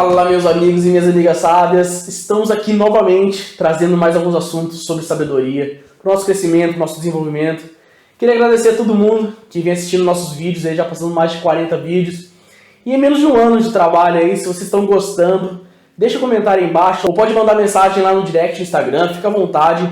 Fala, meus amigos e minhas amigas sábias, estamos aqui novamente trazendo mais alguns assuntos sobre sabedoria, para o nosso crescimento, nosso desenvolvimento. Queria agradecer a todo mundo que vem assistindo nossos vídeos, aí já passando mais de 40 vídeos. E em menos de um ano de trabalho aí, se vocês estão gostando, deixa um comentário aí embaixo, ou pode mandar mensagem lá no direct do Instagram, fica à vontade.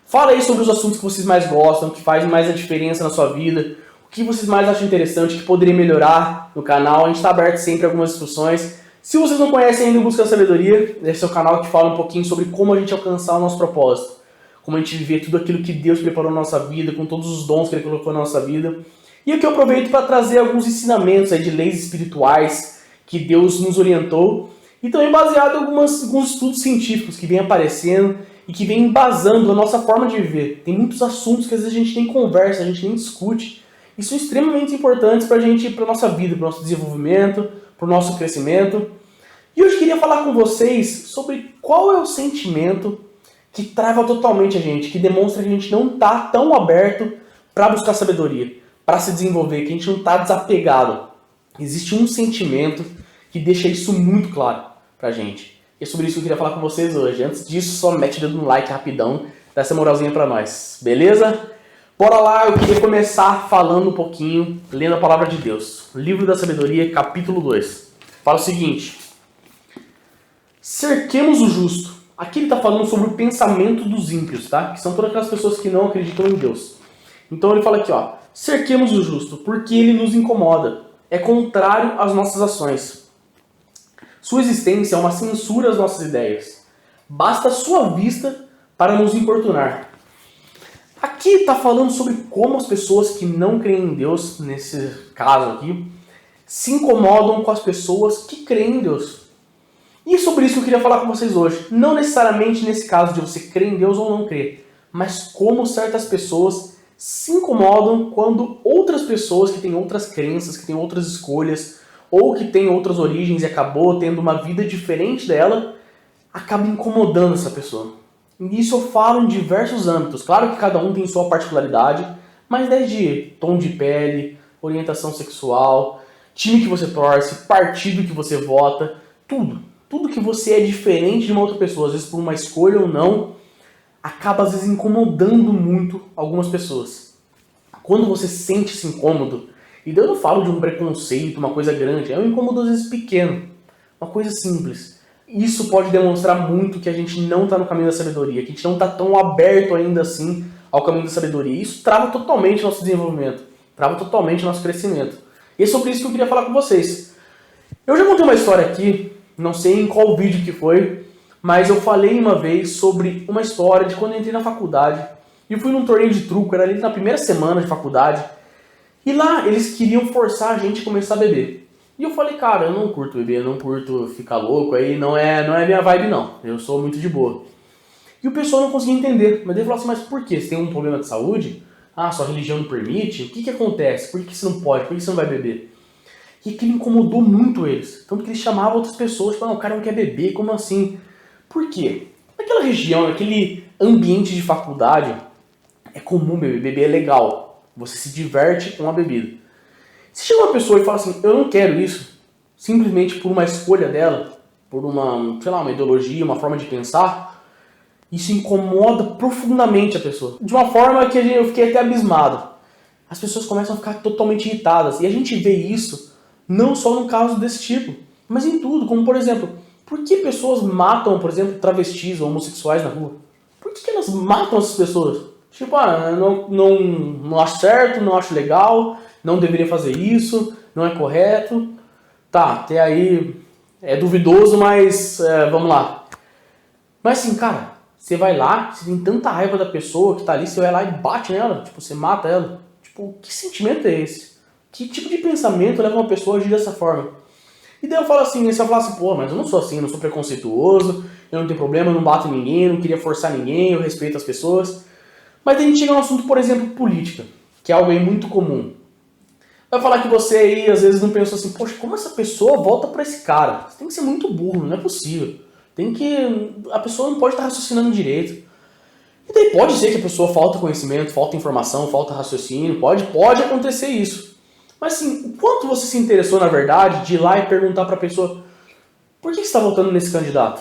Fala aí sobre os assuntos que vocês mais gostam, que fazem mais a diferença na sua vida, o que vocês mais acham interessante, que poderia melhorar no canal. A gente está aberto sempre a algumas discussões. Se vocês não conhecem ainda o Busca da Sabedoria, esse é o canal que fala um pouquinho sobre como a gente alcançar o nosso propósito. Como a gente viver tudo aquilo que Deus preparou na nossa vida, com todos os dons que Ele colocou na nossa vida. E aqui eu aproveito para trazer alguns ensinamentos aí de leis espirituais que Deus nos orientou. E também baseado em alguns estudos científicos que vêm aparecendo e que vêm embasando a nossa forma de viver. Tem muitos assuntos que às vezes a gente nem conversa, a gente nem discute. E são extremamente importantes para a gente, para a nossa vida, para o nosso desenvolvimento, para o nosso crescimento. E hoje eu queria falar com vocês sobre qual é o sentimento que trava totalmente a gente, que demonstra que a gente não está tão aberto para buscar sabedoria, para se desenvolver, que a gente não está desapegado. Existe um sentimento que deixa isso muito claro para a gente. E é sobre isso que eu queria falar com vocês hoje. Antes disso, só mete o dedo no like rapidão, dá essa moralzinha para nós, beleza? Bora lá, eu queria começar falando um pouquinho, lendo a Palavra de Deus. Livro da Sabedoria, capítulo 2. Fala o seguinte: cerquemos o justo. Aqui ele está falando sobre o pensamento dos ímpios, tá? Que são todas aquelas pessoas que não acreditam em Deus. Então ele fala aqui, ó: cerquemos o justo, porque ele nos incomoda. É contrário às nossas ações. Sua existência é uma censura às nossas ideias. Basta sua vista para nos importunar. Aqui está falando sobre como as pessoas que não creem em Deus, nesse caso aqui, se incomodam com as pessoas que creem em Deus. E é sobre isso que eu queria falar com vocês hoje. Não necessariamente nesse caso de você crer em Deus ou não crer, mas como certas pessoas se incomodam quando outras pessoas que têm outras crenças, que têm outras escolhas, ou que têm outras origens e acabou tendo uma vida diferente dela, acaba incomodando essa pessoa. E isso eu falo em diversos âmbitos. Claro que cada um tem sua particularidade, mas desde tom de pele, orientação sexual, time que você torce, partido que você vota, tudo. Tudo que você é diferente de uma outra pessoa, às vezes por uma escolha ou não, acaba às vezes incomodando muito algumas pessoas. Quando você sente esse incômodo, e daí eu não falo de um preconceito, uma coisa grande, é um incômodo às vezes pequeno, uma coisa simples. Isso pode demonstrar muito que a gente não está no caminho da sabedoria, que a gente não está tão aberto ainda assim ao caminho da sabedoria. Isso trava totalmente o nosso desenvolvimento, trava totalmente o nosso crescimento. E é sobre isso que eu queria falar com vocês. Eu já contei uma história aqui, não sei em qual vídeo que foi, mas eu falei uma vez sobre uma história de quando eu entrei na faculdade. E eu fui num torneio de truco, era ali na primeira semana de faculdade. E lá eles queriam forçar a gente a começar a beber. E eu falei, cara, eu não curto beber, eu não curto ficar louco, aí não é minha vibe não, eu sou muito de boa. E o pessoal não conseguia entender, mas ele falou assim, mas por quê? Você tem um problema de saúde? Ah, sua religião não permite? O que acontece? Por que você não pode? Por que você não vai beber? E aquilo incomodou muito eles, tanto que eles chamavam outras pessoas, falavam, o cara não quer beber, como assim? Por quê? Naquela região, naquele ambiente de faculdade, é comum beber, beber é legal, você se diverte com a bebida. Se chega uma pessoa e fala assim, eu não quero isso, simplesmente por uma escolha dela, por uma, sei lá, uma ideologia, uma forma de pensar, isso incomoda profundamente a pessoa. De uma forma que eu fiquei até abismado. As pessoas começam a ficar totalmente irritadas. E a gente vê isso não só no caso desse tipo, mas em tudo. Como, por exemplo, por que pessoas matam, por exemplo, travestis ou homossexuais na rua? Por que elas matam essas pessoas? Tipo, não acho certo, não acho legal, não deveria fazer isso, não é correto. Tá, até aí é duvidoso, mas vamos lá. Mas assim, cara, você vai lá, você tem tanta raiva da pessoa que tá ali, você vai lá e bate nela, tipo, você mata ela. Tipo, que sentimento é esse? Que tipo de pensamento leva uma pessoa a agir dessa forma? E daí eu falo assim, você vai falar assim, pô, mas eu não sou assim, eu não sou preconceituoso, eu não tenho problema, eu não bato em ninguém, eu não queria forçar ninguém, eu respeito as pessoas. Mas daí a gente chega no assunto, por exemplo, política, que é algo aí muito comum. Vai falar que você aí, às vezes, não pensou assim, poxa, como essa pessoa volta pra esse cara? Você tem que ser muito burro, não é possível. A pessoa não pode estar raciocinando direito. E daí pode ser que a pessoa falta conhecimento, falta informação, falta raciocínio, pode acontecer isso. Mas assim, o quanto você se interessou, na verdade, de ir lá e perguntar pra pessoa, por que você está votando nesse candidato?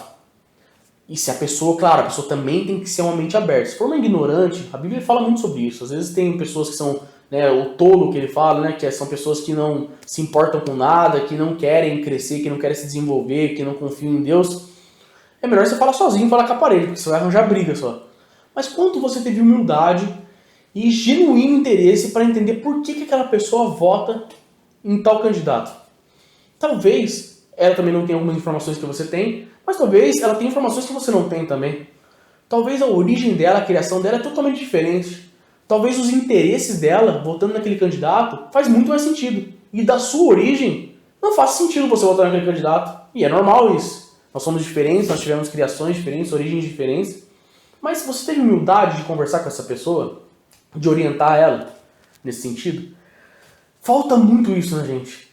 E se a pessoa, claro, a pessoa também tem que ser uma mente aberta. Se for uma ignorante, a Bíblia fala muito sobre isso. Às vezes tem pessoas que são, né, o tolo que ele fala, né, que são pessoas que não se importam com nada, que não querem crescer, que não querem se desenvolver, que não confiam em Deus. É melhor você falar sozinho, falar com a parede, porque você vai arranjar briga só. Mas quanto você teve humildade e genuíno interesse para entender por que aquela pessoa vota em tal candidato? Talvez ela também não tenha algumas informações que você tem, mas talvez ela tenha informações que você não tem também. Talvez a origem dela, a criação dela é totalmente diferente. Talvez os interesses dela, votando naquele candidato, faz muito mais sentido. E da sua origem, não faz sentido você votar naquele candidato. E é normal isso. Nós somos diferentes, nós tivemos criações diferentes, origens diferentes. Mas se você teve humildade de conversar com essa pessoa, de orientar ela nesse sentido, falta muito isso na gente.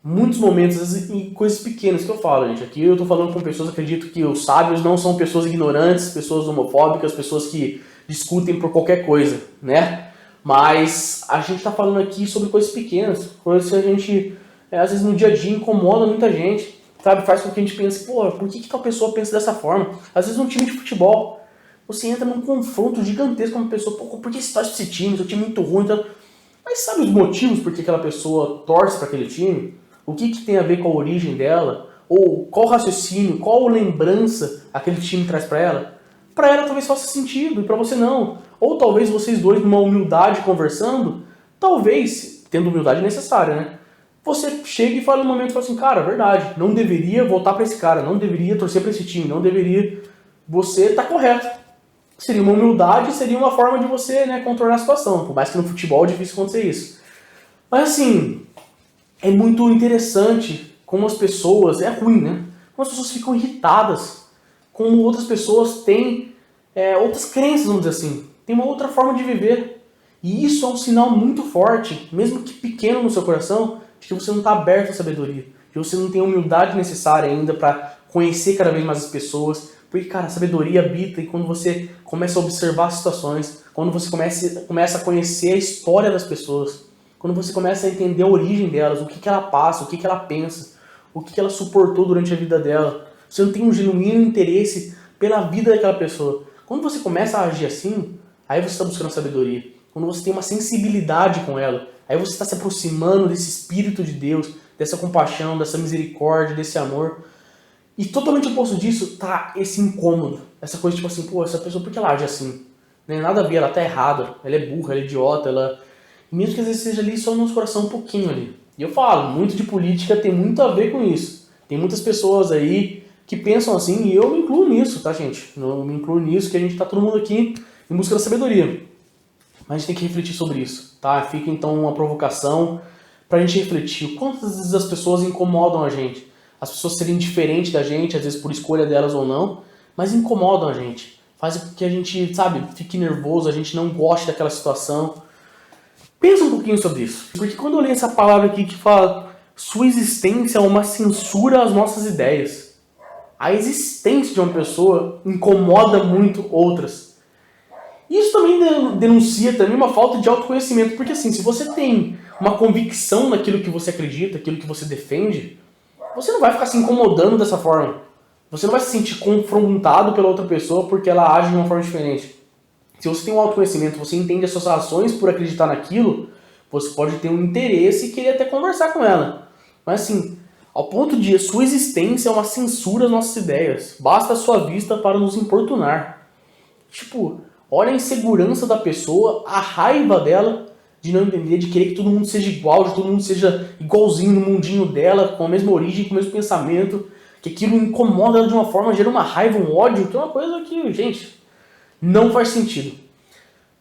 Muitos momentos, às vezes, em coisas pequenas que eu falo, gente. Aqui eu estou falando com pessoas, acredito que os sábios não são pessoas ignorantes, pessoas homofóbicas, pessoas que discutem por qualquer coisa, né? Mas a gente está falando aqui sobre coisas pequenas, coisas que a gente, às vezes no dia a dia, incomoda muita gente, sabe? Faz com que a gente pense, pô, por que tal pessoa pensa dessa forma? Às vezes num time de futebol, você entra num confronto gigantesco com uma pessoa, pô, por que você torce pra esse time? Seu time é muito ruim, então... Mas sabe os motivos por que aquela pessoa torce para aquele time? O que tem a ver com a origem dela? Ou qual raciocínio, qual lembrança aquele time traz para ela? Para ela talvez faça sentido, e para você não. Ou talvez vocês dois, numa humildade, conversando, talvez, tendo humildade necessária, né? Você chega e fala no momento, fala assim, cara, verdade, não deveria votar para esse cara, não deveria torcer para esse time, não deveria... Você tá correto. Seria uma humildade, seria uma forma de você, né, contornar a situação. Por mais que no futebol é difícil acontecer isso. Mas assim... É muito interessante como as pessoas... É ruim, né? Como as pessoas ficam irritadas. Como outras pessoas têm outras crenças, vamos dizer assim. Tem uma outra forma de viver. E isso é um sinal muito forte, mesmo que pequeno no seu coração, de que você não está aberto à sabedoria. De que você não tem a humildade necessária ainda para conhecer cada vez mais as pessoas. Porque, cara, a sabedoria habita e quando você começa a observar as situações, quando você começa a conhecer a história das pessoas, quando você começa a entender a origem delas, o que ela passa, o que ela pensa, o que ela suportou durante a vida dela. Você não tem um genuíno interesse pela vida daquela pessoa. Quando você começa a agir assim, aí você está buscando sabedoria. Quando você tem uma sensibilidade com ela, aí você está se aproximando desse Espírito de Deus, dessa compaixão, dessa misericórdia, desse amor. E totalmente oposto disso tá esse incômodo. Essa coisa tipo assim, pô, essa pessoa, por que ela age assim? Não tem nada a ver, ela tá errada, ela é burra, ela é idiota, ela... Mesmo que às vezes seja ali só no nosso coração um pouquinho ali. E eu falo, muito de política tem muito a ver com isso. Tem muitas pessoas aí que pensam assim, e eu me incluo nisso, tá, gente? Eu me incluo nisso, que a gente tá todo mundo aqui em busca da sabedoria. Mas a gente tem que refletir sobre isso, tá? Fica então uma provocação pra gente refletir. Quantas vezes as pessoas incomodam a gente? As pessoas serem diferentes da gente, às vezes por escolha delas ou não, mas incomodam a gente. Fazem com que a gente, sabe, fique nervoso, a gente não goste daquela situação. Pensa um pouquinho sobre isso. Porque quando eu li essa palavra aqui que fala sua existência é uma censura às nossas ideias. A existência de uma pessoa incomoda muito outras. Isso também denuncia também uma falta de autoconhecimento. Porque assim, se você tem uma convicção naquilo que você acredita, aquilo que você defende, você não vai ficar se incomodando dessa forma. Você não vai se sentir confrontado pela outra pessoa porque ela age de uma forma diferente. Se você tem um autoconhecimento, você entende as suas ações por acreditar naquilo, você pode ter um interesse e querer até conversar com ela. Mas assim, ao ponto de a sua existência é uma censura às nossas ideias. Basta a sua vista para nos importunar. Tipo, olha a insegurança da pessoa, a raiva dela de não entender, de querer que todo mundo seja igual, de todo mundo seja igualzinho no mundinho dela, com a mesma origem, com o mesmo pensamento, que aquilo incomoda ela de uma forma, gera uma raiva, um ódio, que é uma coisa que, gente, não faz sentido.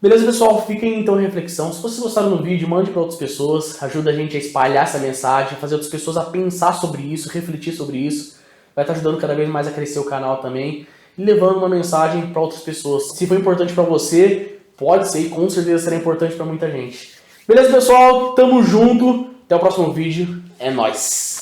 Beleza, pessoal? Fiquem então em reflexão. Se vocês gostaram do vídeo, mande para outras pessoas, ajuda a gente a espalhar essa mensagem, fazer outras pessoas a pensar sobre isso, refletir sobre isso. Vai estar ajudando cada vez mais a crescer o canal também e levando uma mensagem para outras pessoas. Se for importante para você, pode ser e com certeza será importante para muita gente. Beleza, pessoal? Tamo junto. Até o próximo vídeo. É nóis!